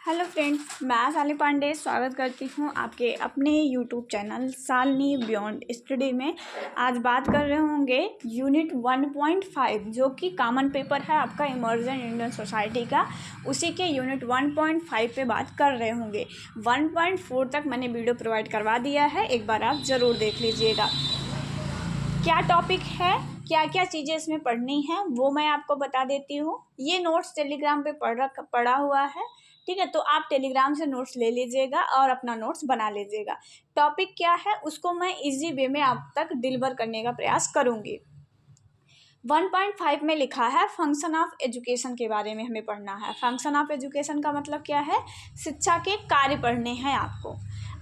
Hello friends, मैं शालिनी पांडे स्वागत करती हूँ आपके अपने YouTube channel Shalini beyond study में। आज बात कर रहे होंगे यूनिट 1.5 जो कि कॉमन पेपर है आपका इमर्जन इंडियन सोसाइटी का। उसी के यूनिट 1.5 पे बात कर रहे होंगे। 1.4 तक मैंने वीडियो प्रोवाइड करवा दिया है, एक बार आप ज़रूर देख लीजिएगा। क्या टॉपिक है, क्या क्या चीज़ें इसमें पढ़नी है वो मैं आपको बता देती हूँ। ये नोट्स टेलीग्राम पे पड़ा हुआ है, ठीक है। तो आप टेलीग्राम से नोट्स ले लीजिएगा और अपना नोट्स बना लीजिएगा। टॉपिक क्या है उसको मैं इजी वे में आप तक डिलीवर करने का प्रयास करूँगी। 1.5 में लिखा है फंक्शन ऑफ एजुकेशन के बारे में हमें पढ़ना है। फंक्शन ऑफ एजुकेशन का मतलब क्या है? शिक्षा के कार्य पढ़ने हैं आपको।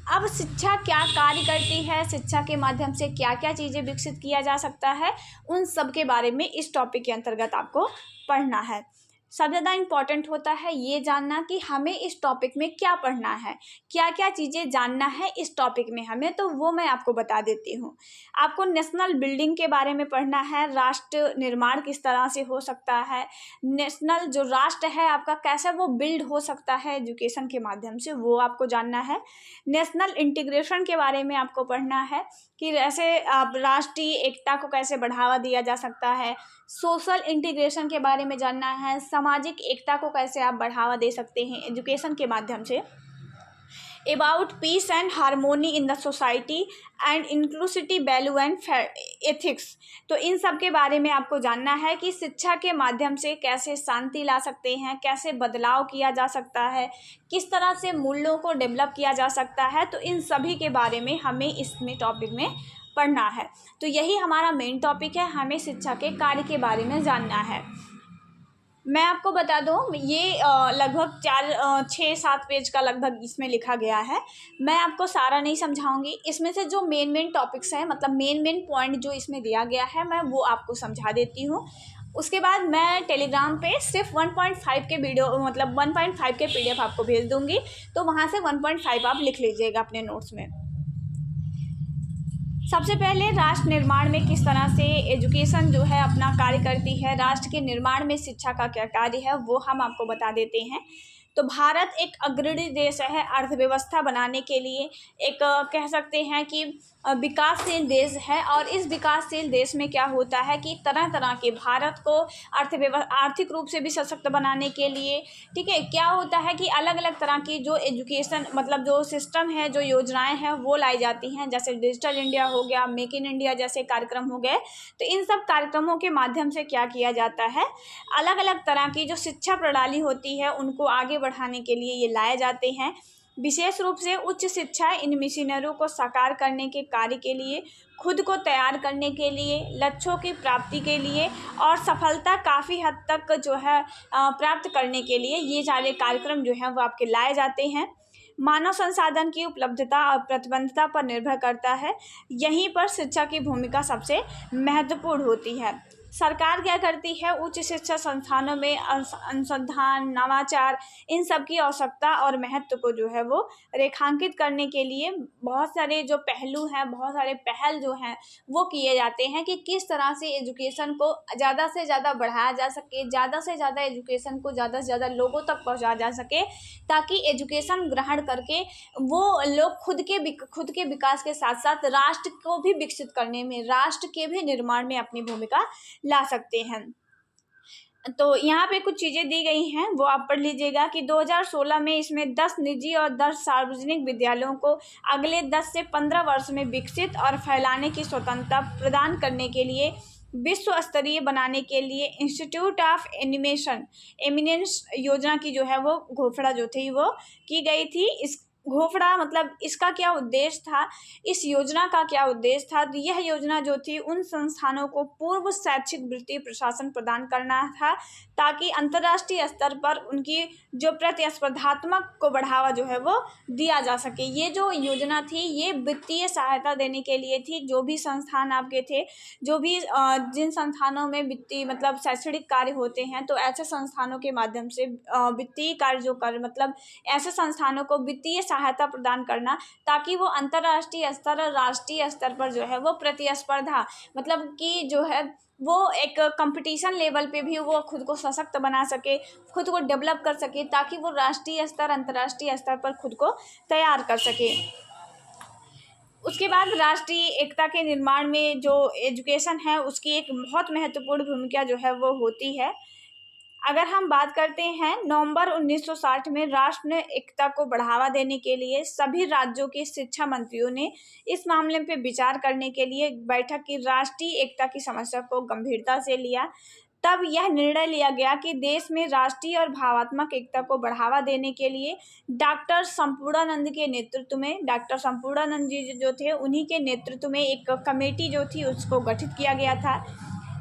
अब शिक्षा क्या कार्य करती है, शिक्षा के माध्यम से क्या क्या चीज़ें विकसित किया जा सकता है, उन सब के बारे में इस टॉपिक के अंतर्गत आपको पढ़ना है। सबसे ज़्यादा इम्पॉर्टेंट होता है ये जानना कि हमें इस टॉपिक में क्या पढ़ना है, क्या क्या चीज़ें जानना है इस टॉपिक में हमें, तो वो मैं आपको बता देती हूँ। आपको नेशनल बिल्डिंग के बारे में पढ़ना है, राष्ट्र निर्माण किस तरह से हो सकता है, नेशनल जो राष्ट्र है आपका कैसे वो बिल्ड हो सकता है एजुकेशन के माध्यम से, वो आपको जानना है। नेशनल इंटीग्रेशन के बारे में आपको पढ़ना है कि ऐसे आप राष्ट्रीय एकता को कैसे बढ़ावा दिया जा सकता है। सोशल इंटीग्रेशन के बारे में जानना है, सामाजिक एकता को कैसे आप बढ़ावा दे सकते हैं एजुकेशन के माध्यम से। About piece and harmony in the society and inclusivity value and ethics, तो इन सब के बारे में आपको जानना है कि शिक्षा के माध्यम से कैसे शांति ला सकते हैं, कैसे बदलाव किया जा सकता है, किस तरह से मूल्यों को डेवलप किया जा सकता है। तो इन सभी के बारे में हमें इसमें टॉपिक में पढ़ना है। तो यही हमारा मेन टॉपिक है, हमें शिक्षा के कार्य के बारे में जानना है। मैं आपको बता दूं ये लगभग 6-7 पेज का लगभग इसमें लिखा गया है। मैं आपको सारा नहीं समझाऊंगी, इसमें से जो मेन टॉपिक्स हैं, मतलब मेन पॉइंट जो इसमें दिया गया है मैं वो आपको समझा देती हूँ। उसके बाद मैं टेलीग्राम पे सिर्फ 1.5 के वीडियो मतलब 1.5 के PDF आपको भेज दूँगी, तो वहाँ से 1.5 आप लिख लीजिएगा अपने नोट्स में। सबसे पहले राष्ट्र निर्माण में किस तरह से एजुकेशन जो है अपना कार्य करती है, राष्ट्र के निर्माण में शिक्षा का क्या कार्य है वो हम आपको बता देते हैं। तो भारत एक अग्रणी देश है अर्थव्यवस्था बनाने के लिए, एक कह सकते हैं कि विकासशील देश है। और इस विकासशील देश में क्या होता है कि तरह तरह के भारत को आर्थिक रूप से भी सशक्त बनाने के लिए, ठीक है, क्या होता है कि अलग अलग तरह की जो एजुकेशन मतलब जो सिस्टम है, जो योजनाएं हैं वो लाई जाती हैं। जैसे डिजिटल इंडिया हो गया, मेक इन इंडिया जैसे कार्यक्रम हो गए। तो इन सब कार्यक्रमों के माध्यम से क्या किया जाता है, अलग अलग तरह की जो शिक्षा प्रणाली होती है उनको आगे बढ़ाने के लिए ये लाए जाते हैं। विशेष रूप से उच्च शिक्षा इन मिशनरियों को साकार करने के कार्य के लिए, खुद को तैयार करने के लिए, लक्ष्यों की प्राप्ति के लिए और सफलता काफ़ी हद तक जो है प्राप्त करने के लिए ये सारे कार्यक्रम जो हैं वो आपके लाए जाते हैं। मानव संसाधन की उपलब्धता और प्रतिबद्धता पर निर्भर करता है। यहीं पर शिक्षा की भूमिका सबसे महत्वपूर्ण होती है। सरकार क्या करती है, उच्च शिक्षा संस्थानों में अनुसंधान, नवाचार, इन सब की आवश्यकता और महत्व को जो है वो रेखांकित करने के लिए बहुत सारे जो पहलू हैं, बहुत सारे पहल जो हैं वो किए जाते हैं कि किस तरह से एजुकेशन को ज़्यादा से ज़्यादा बढ़ाया जा सके, ज़्यादा से ज़्यादा एजुकेशन को ज़्यादा से ज़्यादा लोगों तक पहुँचाया जा सके, ताकि एजुकेशन ग्रहण करके वो लोग खुद के विकास के साथ साथ राष्ट्र को भी विकसित करने में, राष्ट्र के भी निर्माण में अपनी भूमिका ला सकते हैं। तो यहाँ पे कुछ चीज़ें दी गई हैं वो आप पढ़ लीजिएगा कि 2016 में इसमें 10 निजी और 10 सार्वजनिक विद्यालयों को अगले 10 से 15 वर्ष में विकसित और फैलाने की स्वतंत्रता प्रदान करने के लिए, विश्व स्तरीय बनाने के लिए इंस्टीट्यूट ऑफ एमिनेंस योजना की जो है वो घोषणा जो थी वो की गई थी। इस घोषणा मतलब इसका क्या उद्देश्य था, इस योजना का क्या उद्देश्य था, तो यह योजना जो थी उन संस्थानों को पूर्व शैक्षिक वृत्ति प्रशासन प्रदान करना था, ताकि अंतर्राष्ट्रीय स्तर पर उनकी जो प्रतिस्पर्धात्मक को बढ़ावा जो है वो दिया जा सके। ये जो योजना थी ये वित्तीय सहायता देने के लिए थी। जो भी संस्थान आपके थे, जो भी जिन संस्थानों में वित्तीय मतलब शैक्षणिक कार्य होते हैं, तो ऐसे संस्थानों के माध्यम से वित्तीय कार्य जो कर मतलब ऐसे संस्थानों को वित्तीय सहायता प्रदान करना, ताकि वो अंतर्राष्ट्रीय स्तर और राष्ट्रीय स्तर पर जो है वो प्रतिस्पर्धा, मतलब कि जो है वो एक कंपटीशन लेवल पे भी वो खुद को सशक्त बना सके, खुद को डेवलप कर सके, ताकि वो राष्ट्रीय स्तर अंतर्राष्ट्रीय स्तर पर खुद को तैयार कर सके। उसके बाद राष्ट्रीय एकता के निर्माण में जो एजुकेशन है उसकी एक बहुत महत्वपूर्ण भूमिका जो है वो होती है। अगर हम बात करते हैं, नवंबर 1960 में राष्ट्र एकता को बढ़ावा देने के लिए सभी राज्यों के शिक्षा मंत्रियों ने इस मामले पे विचार करने के लिए बैठक की, राष्ट्रीय एकता की समस्या को गंभीरता से लिया। तब यह निर्णय लिया गया कि देश में राष्ट्रीय और भावात्मक एकता को बढ़ावा देने के लिए डॉक्टर संपूर्णानंद के नेतृत्व में, डॉक्टर संपूर्णानंद जी जो थे उन्हीं के नेतृत्व में एक कमेटी जो थी उसको गठित किया गया था।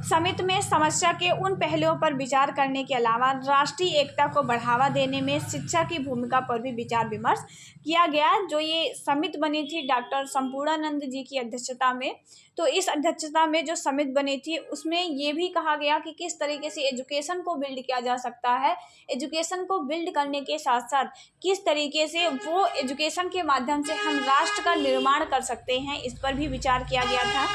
समिति में समस्या के उन पहलुओं पर विचार करने के अलावा राष्ट्रीय एकता को बढ़ावा देने में शिक्षा की भूमिका पर भी विचार विमर्श किया गया। जो ये समिति बनी थी डॉक्टर संपूर्णानंद जी की अध्यक्षता में, तो इस अध्यक्षता में जो समिति बनी थी उसमें ये भी कहा गया कि किस तरीके से एजुकेशन को बिल्ड किया जा सकता है, एजुकेशन को बिल्ड करने के साथ साथ किस तरीके से वो एजुकेशन के माध्यम से हम राष्ट्र का निर्माण कर सकते हैं, इस पर भी विचार किया गया था।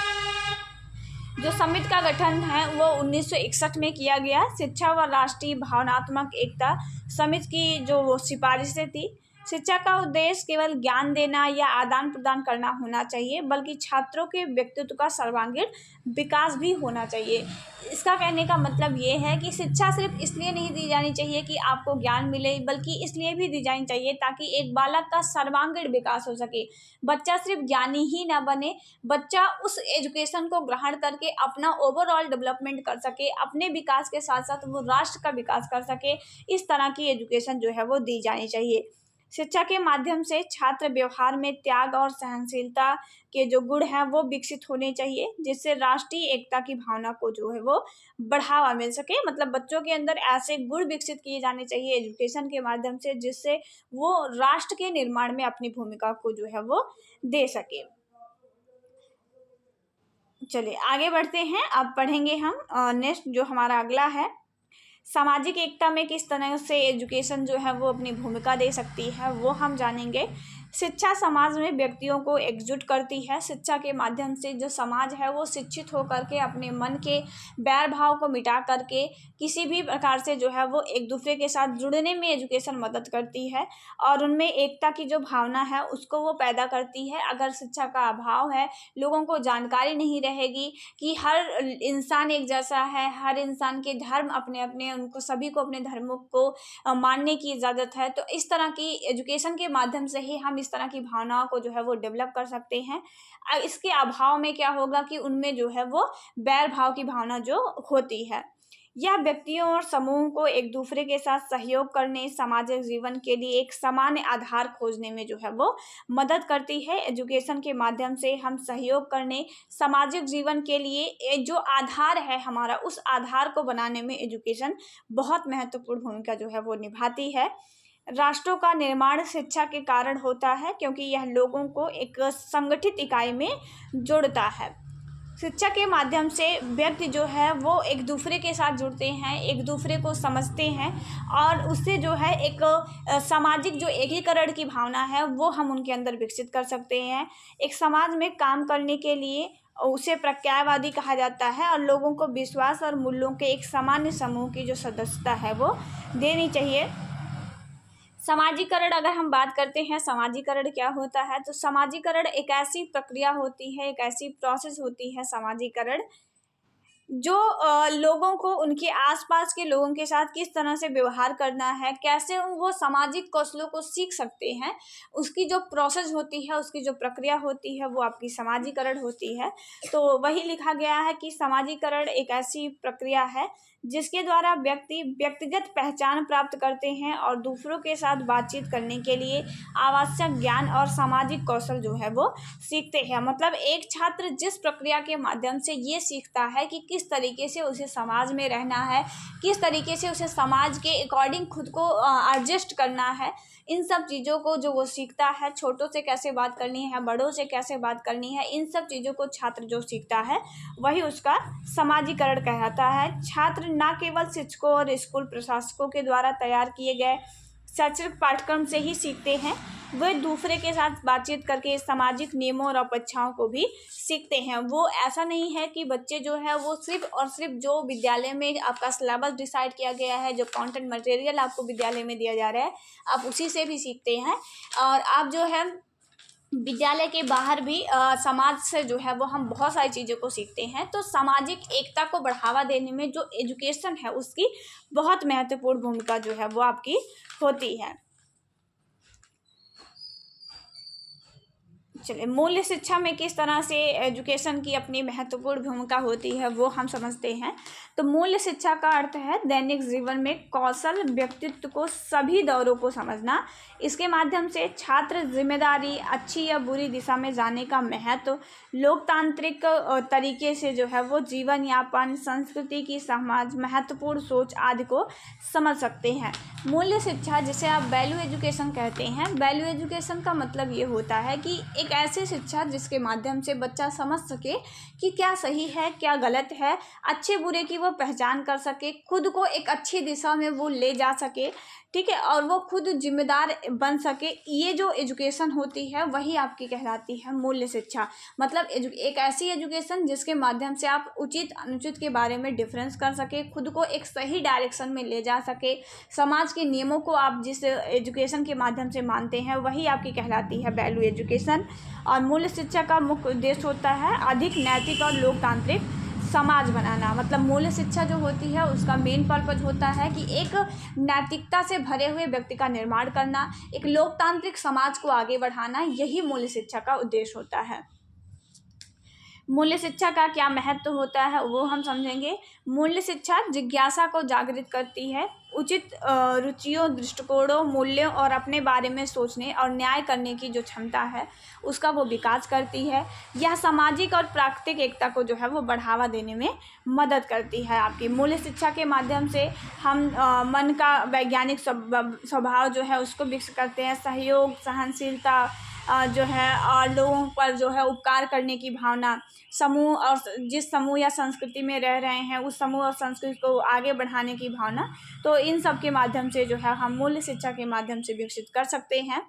जो समिति का गठन है वो 1961 में किया गया। शिक्षा व राष्ट्रीय भावनात्मक एकता समिति की जो वो सिफारिशें थी, शिक्षा का उद्देश्य केवल ज्ञान देना या आदान प्रदान करना होना चाहिए, बल्कि छात्रों के व्यक्तित्व का सर्वांगीण विकास भी होना चाहिए। इसका कहने का मतलब ये है कि शिक्षा सिर्फ इसलिए नहीं दी जानी चाहिए कि आपको ज्ञान मिले, बल्कि इसलिए भी दी जानी चाहिए ताकि एक बालक का सर्वांगीण विकास हो सके। बच्चा सिर्फ ज्ञानी ही ना बने, बच्चा उस एजुकेशन को ग्रहण करके अपना ओवरऑल डेवलपमेंट कर सके, अपने विकास के साथ साथ वो राष्ट्र का विकास कर सके। इस तरह की एजुकेशन जो है वो दी जानी चाहिए। शिक्षा के माध्यम से छात्र व्यवहार में त्याग और सहनशीलता के जो गुण हैं वो विकसित होने चाहिए, जिससे राष्ट्रीय एकता की भावना को जो है वो बढ़ावा मिल सके। मतलब बच्चों के अंदर ऐसे गुण विकसित किए जाने चाहिए एजुकेशन के माध्यम से, जिससे वो राष्ट्र के निर्माण में अपनी भूमिका को जो है वो दे सके। चलिए आगे बढ़ते हैं। अब पढ़ेंगे हम नेक्स्ट जो हमारा अगला है, सामाजिक एकता में किस तरह से एजुकेशन जो है वो अपनी भूमिका दे सकती है, वो हम जानेंगे। शिक्षा समाज में व्यक्तियों को एकजुट करती है। शिक्षा के माध्यम से जो समाज है वो शिक्षित होकर के अपने मन के बैर भाव को मिटा करके किसी भी प्रकार से जो है वो एक दूसरे के साथ जुड़ने में एजुकेशन मदद करती है, और उनमें एकता की जो भावना है उसको वो पैदा करती है। अगर शिक्षा का अभाव है, लोगों को जानकारी नहीं रहेगी कि हर इंसान एक जैसा है, हर इंसान के धर्म अपने अपने, उनको सभी को अपने धर्मों को मानने की इजाज़त है, तो इस तरह की एजुकेशन के माध्यम से ही हम इस तरह की भावनाओं को जो है वो डेवलप कर सकते हैं। इसके अभाव में क्या होगा कि उनमें जो है वो बैर भाव की भावना जो होती है, यह व्यक्तियों और समूह को एक दूसरे के साथ सहयोग करने, सामाजिक जीवन के लिए एक सामान्य आधार खोजने में जो है वो मदद करती है। एजुकेशन के माध्यम से हम सहयोग करने, सामाजिक जीवन के लिए जो आधार है हमारा, उस आधार को बनाने में एजुकेशन बहुत महत्वपूर्ण भूमिका जो है वो निभाती है। राष्ट्रों का निर्माण शिक्षा के कारण होता है, क्योंकि यह लोगों को एक संगठित इकाई में जोड़ता है। शिक्षा के माध्यम से व्यक्ति जो है वो एक दूसरे के साथ जुड़ते हैं, एक दूसरे को समझते हैं, और उससे जो है एक सामाजिक जो एकीकरण की भावना है वो हम उनके अंदर विकसित कर सकते हैं। एक समाज में काम करने के लिए उसे प्रज्ञावादी कहा जाता है, और लोगों को विश्वास और मूल्यों के एक सामान्य समूह की जो सदस्यता है वो देनी चाहिए। समाजीकरण, अगर हम बात करते हैं समाजीकरण क्या होता है, तो समाजीकरण एक ऐसी प्रक्रिया होती है, एक ऐसी प्रोसेस होती है समाजीकरण, जो लोगों को उनके आसपास के लोगों के साथ किस तरह से व्यवहार करना है, कैसे वो सामाजिक कौशलों को सीख सकते हैं, उसकी जो प्रोसेस होती है, उसकी जो प्रक्रिया होती है वो आपकी समाजीकरण होती है। तो वही लिखा गया है कि समाजीकरण एक ऐसी प्रक्रिया है जिसके द्वारा व्यक्ति व्यक्तिगत पहचान प्राप्त करते हैं और दूसरों के साथ बातचीत करने के लिए आवश्यक ज्ञान और सामाजिक कौशल जो है वो सीखते हैं। मतलब एक छात्र जिस प्रक्रिया के माध्यम से ये सीखता है कि किस तरीके से उसे समाज में रहना है, किस तरीके से उसे समाज के अकॉर्डिंग खुद को एडजस्ट करना है, इन सब चीज़ों को जो वो सीखता है, छोटों से कैसे बात करनी है, बड़ों से कैसे बात करनी है, इन सब चीज़ों को छात्र जो सीखता है वही उसका समाजीकरण कहलाता है। छात्र न केवल शिक्षकों और स्कूल प्रशासकों के द्वारा तैयार किए गए शैक्षणिक पाठ्यक्रम से ही सीखते हैं, वे दूसरे के साथ बातचीत करके सामाजिक नियमों और अपेक्षाओं को भी सीखते हैं। वो ऐसा नहीं है कि बच्चे जो है वो सिर्फ और सिर्फ जो विद्यालय में आपका सिलेबस डिसाइड किया गया है, जो कंटेंट मटेरियल आपको विद्यालय में दिया जा रहा है, आप उसी से भी सीखते हैं। और आप जो है विद्यालय के बाहर भी समाज से जो है वो हम बहुत सारी चीज़ों को सीखते हैं। तो सामाजिक एकता को बढ़ावा देने में जो एजुकेशन है उसकी बहुत महत्वपूर्ण भूमिका जो है वो आपकी होती है। चलिए, मूल्य शिक्षा में किस तरह से एजुकेशन की अपनी महत्वपूर्ण भूमिका होती है वो हम समझते हैं। तो मूल्य शिक्षा का अर्थ है दैनिक जीवन में कौशल, व्यक्तित्व को सभी दौरों को समझना। इसके माध्यम से छात्र जिम्मेदारी, अच्छी या बुरी दिशा में जाने का महत्व, लोकतांत्रिक तरीके से जो है वो जीवन यापन, संस्कृति की समाज, महत्वपूर्ण सोच आदि को समझ सकते हैं। मूल्य शिक्षा, जिसे आप वैल्यू एजुकेशन कहते हैं, वैल्यू एजुकेशन का मतलब ये होता है कि एक ऐसी शिक्षा जिसके माध्यम से बच्चा समझ सके कि क्या सही है, क्या गलत है, अच्छे बुरे की वो पहचान कर सके, खुद को एक अच्छी दिशा में वो ले जा सके, ठीक है, और वो खुद जिम्मेदार बन सके। ये जो एजुकेशन होती है वही आपकी कहलाती है मूल्य शिक्षा। मतलब एक ऐसी एजुकेशन जिसके माध्यम से आप उचित अनुचित के बारे में डिफरेंस कर सके, खुद को एक सही डायरेक्शन में ले जा सके, समाज के नियमों को आप जिस एजुकेशन के माध्यम से मानते हैं वही आपकी कहलाती है वैल्यू एजुकेशन। और मूल्य शिक्षा का मुख्य उद्देश्य होता है अधिक नैतिक और लोकतांत्रिक समाज बनाना। मतलब मूल्य शिक्षा जो होती है उसका मेन पर्पज होता है कि एक नैतिकता से भरे हुए व्यक्ति का निर्माण करना, एक लोकतांत्रिक समाज को आगे बढ़ाना, यही मूल्य शिक्षा का उद्देश्य होता है। मूल्य शिक्षा का क्या महत्व होता है वो हम समझेंगे। मूल्य शिक्षा जिज्ञासा को जागृत करती है, उचित रुचियों, दृष्टिकोणों, मूल्यों और अपने बारे में सोचने और न्याय करने की जो क्षमता है उसका वो विकास करती है। यह सामाजिक और प्राकृतिक एकता को जो है वो बढ़ावा देने में मदद करती है। आपकी मूल्य शिक्षा के माध्यम से हम मन का वैज्ञानिक स्वभाव जो है उसको विकसित करते हैं, सहयोग, सहनशीलता जो है, और लोगों पर जो है उपकार करने की भावना, समूह और जिस समूह या संस्कृति में रह रहे हैं उस समूह और संस्कृति को आगे बढ़ाने की भावना, तो इन सब के माध्यम से जो है हम मूल्य शिक्षा के माध्यम से विकसित कर सकते हैं।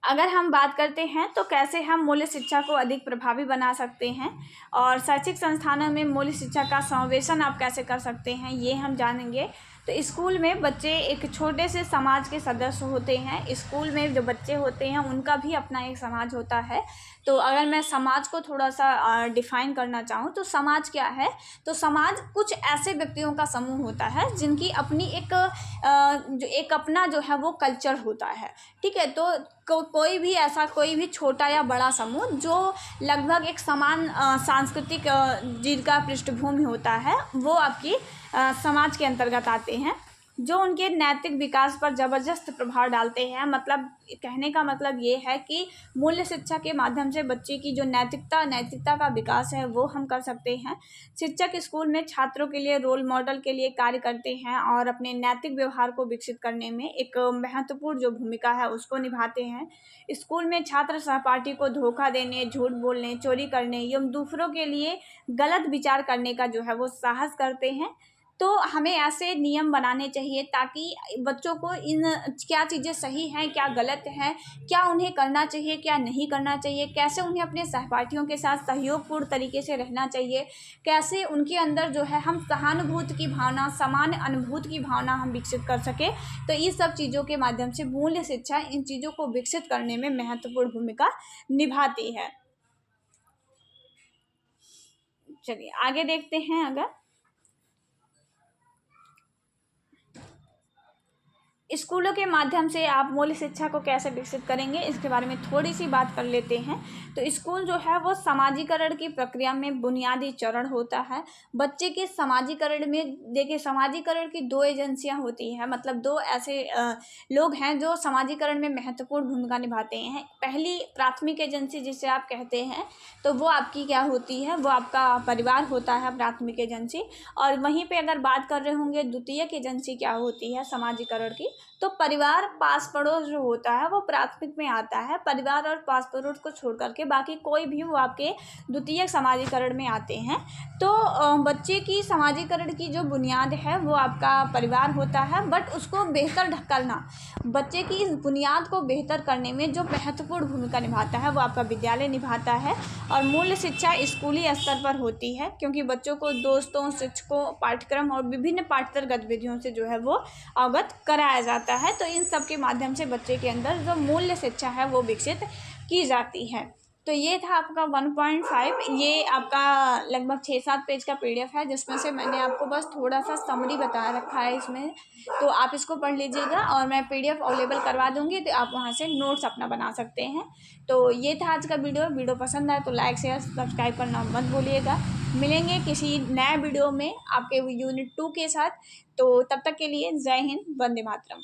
अगर हम बात करते हैं तो कैसे हम मूल्य शिक्षा को अधिक प्रभावी बना सकते हैं और शैक्षिक संस्थानों में मूल्य शिक्षा का समावेशन आप कैसे कर सकते हैं, ये हम जानेंगे। तो स्कूल में बच्चे एक छोटे से समाज के सदस्य होते हैं। स्कूल में जो बच्चे होते हैं उनका भी अपना एक समाज होता है। तो अगर मैं समाज को थोड़ा सा डिफ़ाइन करना चाहूँ तो समाज क्या है, तो समाज कुछ ऐसे व्यक्तियों का समूह होता है जिनकी अपनी एक अपना जो है वो कल्चर होता है, ठीक है। तो कोई भी छोटा या बड़ा समूह जो लगभग एक समान सांस्कृतिक जिनका पृष्ठभूमि होता है वो आपकी समाज के अंतर्गत आते हैं, जो उनके नैतिक विकास पर ज़बरदस्त प्रभाव डालते हैं। मतलब कहने का मतलब ये है कि मूल्य शिक्षा के माध्यम से बच्चे की जो नैतिकता का विकास है वो हम कर सकते हैं। शिक्षक स्कूल में छात्रों के लिए रोल मॉडल के लिए कार्य करते हैं और अपने नैतिक व्यवहार को विकसित करने में एक महत्वपूर्ण जो भूमिका है उसको निभाते हैं। स्कूल में छात्र सहपाठी को धोखा देने, झूठ बोलने, चोरी करने एवं दूसरों के लिए गलत विचार करने का जो है वो साहस करते हैं। तो हमें ऐसे नियम बनाने चाहिए ताकि बच्चों को इन क्या चीज़ें सही हैं, क्या गलत हैं, क्या उन्हें करना चाहिए, क्या नहीं करना चाहिए, कैसे उन्हें अपने सहपाठियों के साथ सहयोगपूर्ण तरीके से रहना चाहिए, कैसे उनके अंदर जो है हम सहानुभूति की भावना, समान अनुभूति की भावना हम विकसित कर सकें। तो ये सब चीज़ों के माध्यम से मूल्य शिक्षा इन चीज़ों को विकसित करने में महत्वपूर्ण भूमिका निभाती है। चलिए आगे देखते हैं। अगर स्कूलों के माध्यम से आप मूल्य शिक्षा को कैसे विकसित करेंगे इसके बारे में थोड़ी सी बात कर लेते हैं। तो स्कूल जो है वो समाजीकरण की प्रक्रिया में बुनियादी चरण होता है। बच्चे के समाजीकरण में देखिए, समाजीकरण की दो एजेंसियां होती हैं, मतलब दो ऐसे लोग हैं जो समाजीकरण में महत्वपूर्ण भूमिका निभाते हैं। पहली प्राथमिक एजेंसी जिसे आप कहते हैं तो वो आपकी क्या होती है, वो आपका परिवार होता है प्राथमिक एजेंसी। और वहीं पे अगर बात कर रहे होंगे द्वितीयक एजेंसी क्या होती है समाजीकरण की, तो परिवार पास पड़ोस जो होता है वो प्राथमिक में आता है। परिवार और पास पड़ोस को छोड़ करके बाकी कोई भी वो आपके द्वितीयक समाजीकरण में आते हैं। तो बच्चे की समाजीकरण की जो बुनियाद है वो आपका परिवार होता है, बट उसको बेहतर करना, बच्चे की इस बुनियाद को बेहतर करने में जो महत्वपूर्ण भूमिका निभाता है वो आपका विद्यालय निभाता है। और मूल्य शिक्षा स्कूली स्तर पर होती है, क्योंकि बच्चों को दोस्तों, शिक्षकों, पाठ्यक्रम और विभिन्न पाठ्येतर गतिविधियों से जो है वो अवगत कराया जाता है। तो इन सब के माध्यम से बच्चे के अंदर जो मूल्य शिक्षा है वो विकसित की जाती है। तो ये था आपका 1.5। ये आपका लगभग 6-7 पेज का PDF है, जिसमें से मैंने आपको बस थोड़ा सा समरी बता रखा है इसमें। तो आप इसको पढ़ लीजिएगा और मैं PDF अवेलेबल करवा दूँगी, तो आप वहाँ से नोट्स अपना बना सकते हैं। तो ये था आज का वीडियो पसंद आए तो लाइक, शेयर, सब्सक्राइब करना मत भूलिएगा। मिलेंगे किसी नए वीडियो में आपके यूनिट 2 के साथ। तो तब तक के लिए जय हिंद, वंदे मातरम।